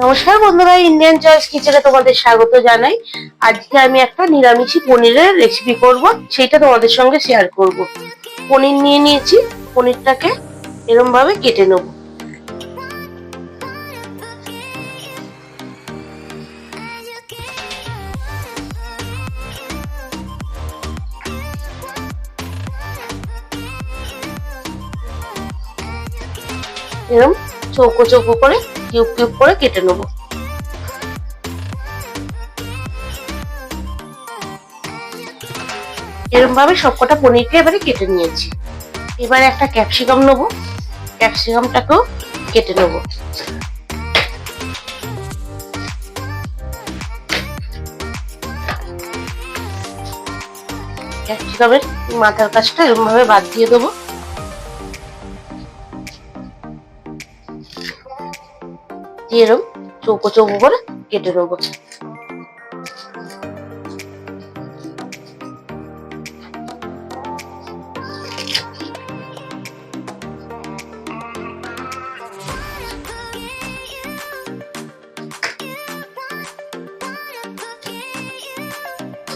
নমস্কার বন্ধুরা, Indian choice কিচেনে তোমাদের স্বাগত জানাই। আজকে আমি একটা নিরামিষি পনিরের রেসিপি করব, সেটা তোমাদের সঙ্গে শেয়ার করব। পনির নিয়ে নিয়েছি, পনিরটাকে এরকম ভাবে কেটে নেব। এরকম চৌকো চৌকো করে কিউব কিউব করে কেটে নেব। এরকম ভাবে সবকটা পনিরকে এবারে কেটে নিয়েছি। এবারে একটা ক্যাপসিকাম নেব, ক্যাপসিকামটাকেও কেটে নেব। ক্যাপসিকামের মাথার কাছটা এরকম ভাবে বাদ দিয়ে দেবো। এরকম চৌকো চৌকো করে কেটে নেবো।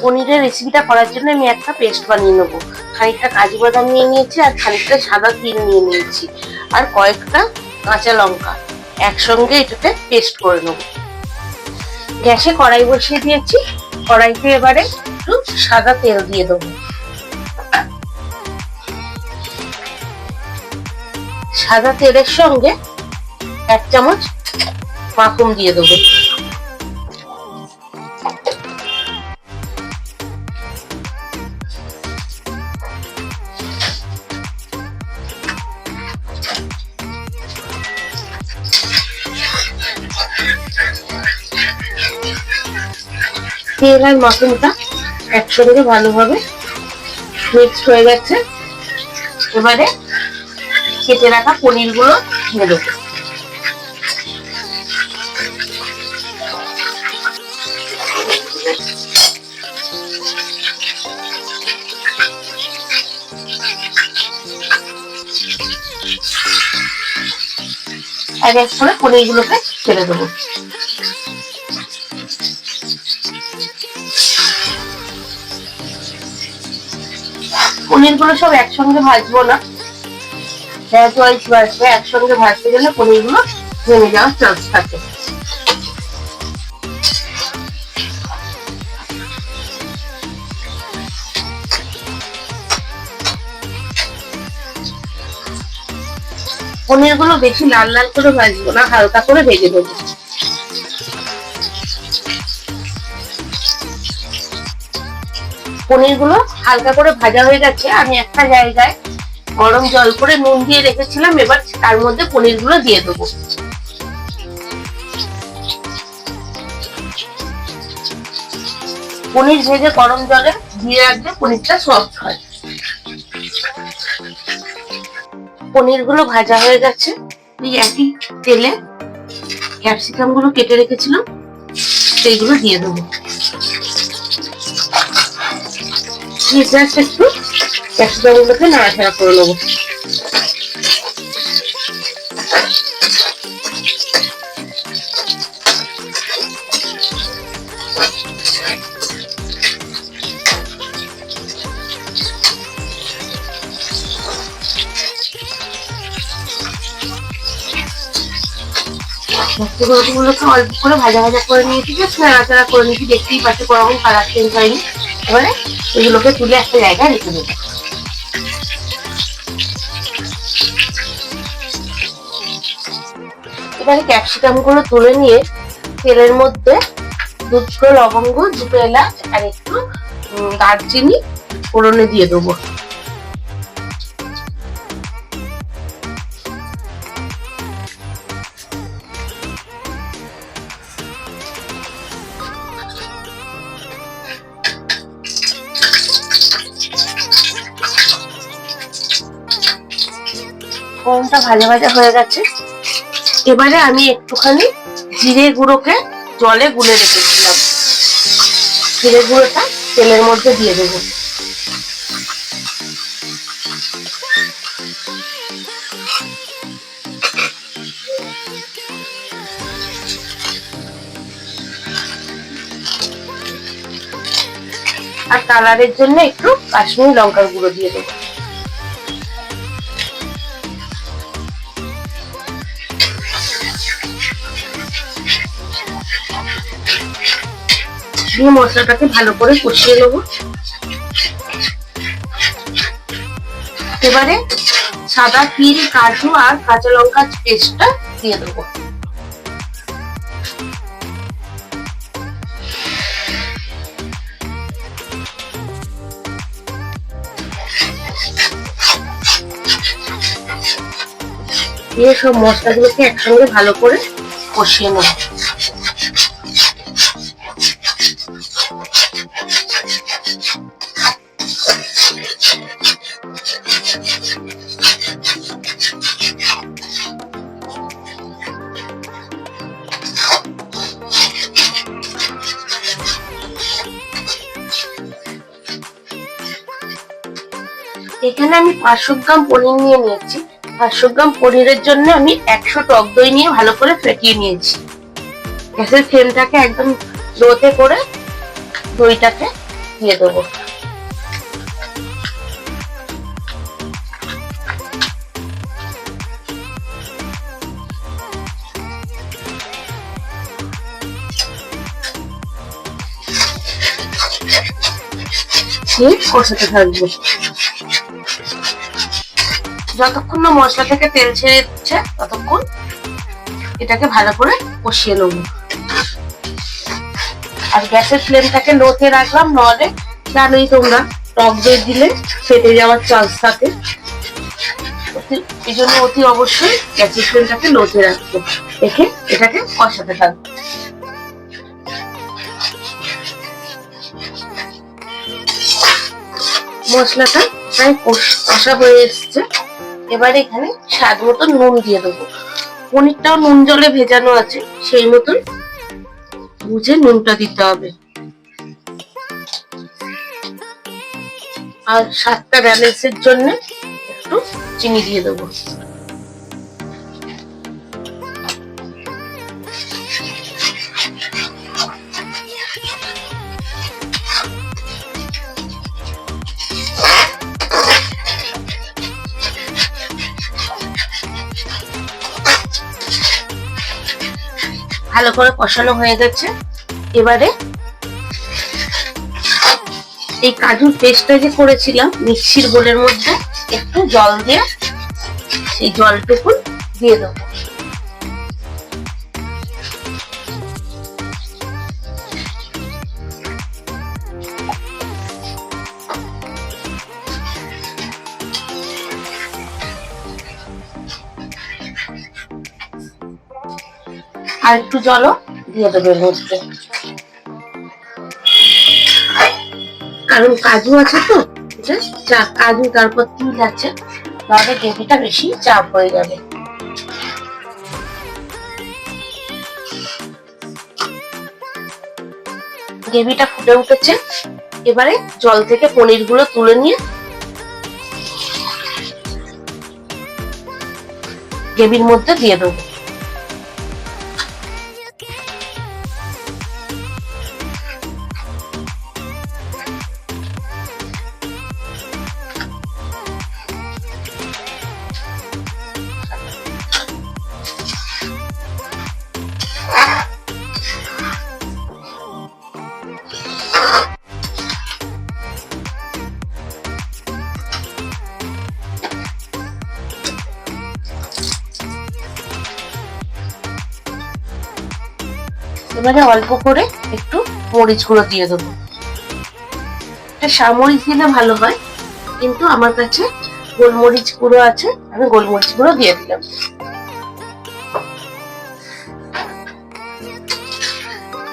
পনিরের রেসিপিটা করার জন্য আমি একটা পেস্ট বানিয়ে নেবো। খানিকটা কাজু বাদাম নিয়ে নিয়েছি, আর খানিকটা সাদা তিল নিয়ে নিয়েছি, আর কয়েকটা কাঁচা লঙ্কা। একসঙ্গে এটাকে পেস্ট করে নেবো। গ্যাসে কড়াই বসিয়ে দিয়েছি। কড়াইতে এবারে একটু সাদা তেল দিয়ে দেবো। সাদা তেলের সঙ্গে 1 চামচ মাখন দিয়ে দেবো। তেল আর মাখনটা একসঙ্গে ভালোভাবে মিক্স হয়ে গেছে। এবারে কেটে রাখা পনির গুলো দিয়ে দেবো। এক এক করে পনির গুলোকে ছেড়ে দেবো। পনির গুলো সব একসঙ্গে ভাজবো না, ব্যাচ ওয়াইজ ভাজবো। একসঙ্গে ভাজতে গেলে পনির গুলো ভেঙে যাওয়ার চান্স থাকে। পনির গুলো বেশি লাল লাল করে ভাজবো না, হালকা করে ভেজে দেবো। পনির গুলো হালকা করে ভাজা হয়ে গেছে। আমি একটা জায়গায় গরম জল করে নুন দিয়ে রেখেছিলাম, এবার তার মধ্যে পনির গুলো দিয়ে দেবো। পনির ভেজে গরম জলে দিয়ে রাখলে পনিরটা সফট হয়। পনির গুলো ভাজা হয়ে গেছে। এই একই তেলে ক্যাপসিকাম গুলো কেটে রেখেছিলাম, সেইগুলো দিয়ে দেবো। একটু ক্যাপসিকাম গুলোকে নাড়াচাড়া করে নেবো। গুলোকে অল্প করে ভাজা ভাজা করে নিয়েছি, নাড়াচাড়া করে নিয়েছি। দেখতেই পাচ্ছি কোরকম কালার চেঞ্জ হয়নি। এবারে এগুলোকে তুলে একটা জায়গায় রেখে দেবো। এবারে ক্যাপসিকাম গুলো তুলে নিয়ে তেলের মধ্যে 2 লবঙ্গ, 2 এলাচ আর একটু দারচিনি ফোড়নে দিয়ে দেবো। ফোড়নটা ভাজা ভাজা হয়ে গেছে। এবারে আমি একটুখানি জিরে গুঁড়োকে জলে গুলে রেখেছিলাম, জিরে গুঁড়োটা তেলের মধ্যে দিয়ে দেবো। আর কালারের জন্য একটু কাশ্মীরি লঙ্কার গুঁড়ো দিয়ে দেবো। দিয়ে মশলাটাকে ভালো করে কষিয়ে নেবো। এবারে সাদা তিল, কাজু আর কাঁচা লঙ্কার পেস্টটা দিয়ে দেবো। দিয়ে সব মশলাগুলোকে একসঙ্গে ভালো করে কষিয়ে নেব। এখানে আমি 500 গ্রাম পনির নিয়ে নিয়েছি। 500 গ্রাম পনিরের জন্য আমি 100 টক দই নিয়ে ভালো করে ফেটিয়ে নিয়েছি। গ্যাসের ফ্লেমটাকে একদম লোতে করে দইটাকে দিয়ে দেবো। কষাতে থাকবো যতক্ষণ না মশলা থেকে তেল ছেড়ে দিচ্ছে, ততক্ষণ এটাকে ভালো করে কষিয়ে নেব। আর গ্যাসের ফ্লেমটাকে লোতে রাখলাম, নাহলে জানোই তোমরা টক দই দিলে ফেটে যাওয়ার চান্স থাকে। এই জন্য অতি অবশ্যই গ্যাসের ফ্লেমটাকে লোতে রাখবো, রেখে এটাকে কষাতে থাকবো। মশলাটা প্রায় কষা হয়ে এসছে। এবারে এখানে স্বাদ মতন নুন দিয়ে দেবো। পনিরটাও নুন জলে ভেজানো আছে, সেই মতন বুঝে নুনটা দিতে হবে। আর স্বাদটা ব্যালেন্সের জন্য একটু চিনি দিয়ে দেবো। ভালো করে কষানো হয়ে গেছে। এবারে এই কাজুর পেস্টটা যে করেছিলাম মিক্সির বোলের মধ্যে, একটু জল দিয়ে সেই জলটুকু দিয়ে দেবো। আর একটু জলও দিয়ে দেবো এর মধ্যে, কারণ কাজু আছে তো, এটা কাজু তারপর তিল আছে, তাহলে গ্রেভিটা বেশি চাপ হয়ে যাবে। গ্রেভিটা ফুটে উঠেছে। এবারে জল থেকে পনির গুলো তুলে নিয়ে গ্রেভির মধ্যে দিয়ে দেবো। এবারে অল্প করে একটু মরিচ গুঁড়ো দিয়ে দেবো। সামরিচ দিলে ভালো হয়, কিন্তু আমার কাছে গোলমরিচ গুঁড়ো আছে, আমি গোলমরিচ গুঁড়ো দিয়ে দিলাম।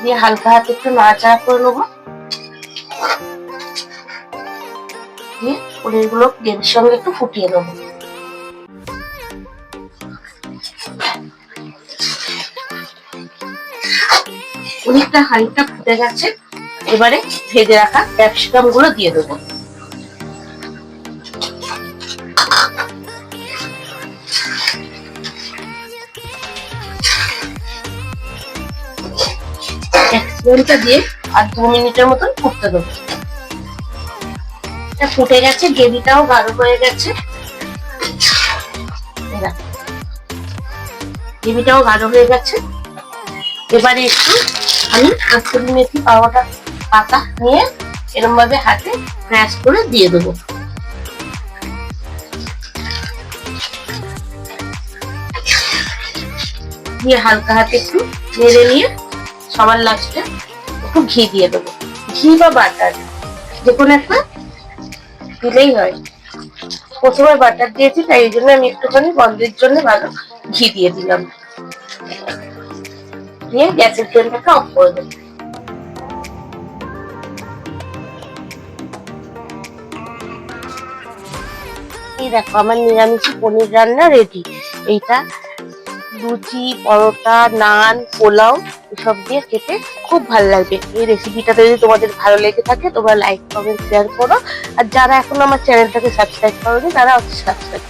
দিয়ে হালকা হাতে একটু নাড়াচাড়া করে নেবো। দিয়ে পনির গুলো গ্রেভির সঙ্গে একটু ফুটিয়ে নেবো। পনিরটা হাঁড়িটা ফুটে গেছে। এবারে ভেজে রাখা ক্যাপসিকাম গুলো দিয়ে দেবো। ক্যাপসিকামটা দিয়ে আর 2 মিনিটের মতন ফুটতে দেবো। এটা ফুটে গেছে, গ্রেভিটাও গাঢ় হয়ে গেছে। গ্রেভিটাও গাঢ় হয়ে গেছে। এবারে একটু আমি কসুরি মেথি পাতা নিয়ে এরকম ভাবে হাতে ক্র্যাশ করে দিয়ে দেবো। দিয়ে হালকা হাতে একটু নেড়ে নিয়ে সবার লাস্টে একটু ঘি দিয়ে দেবো। ঘি বা বাটার যে কোনো একটা দিলেই হয়। প্রথমে বাটার দিয়েছি, তাই এই জন্য আমি একটুখানি গন্ধের জন্য ভালো ঘি দিয়ে দিলাম। দিয়ে গ্যাসের ফ্লেমটাকে অফ করে দেবো। এই দেখো আমার নিরামিষ পনির রান্না রেডি। এইটা লুচি, পরোটা, নান, পোলাও এসব দিয়ে খেতে খুব ভালো লাগবে। এই রেসিপিটা যদি তোমাদের ভালো লেগে থাকে তোমরা লাইক, কমেন্ট, শেয়ার করো। আর যারা এখনো আমার চ্যানেলটাকে সাবস্ক্রাইব করোনি তারা সাবস্ক্রাইব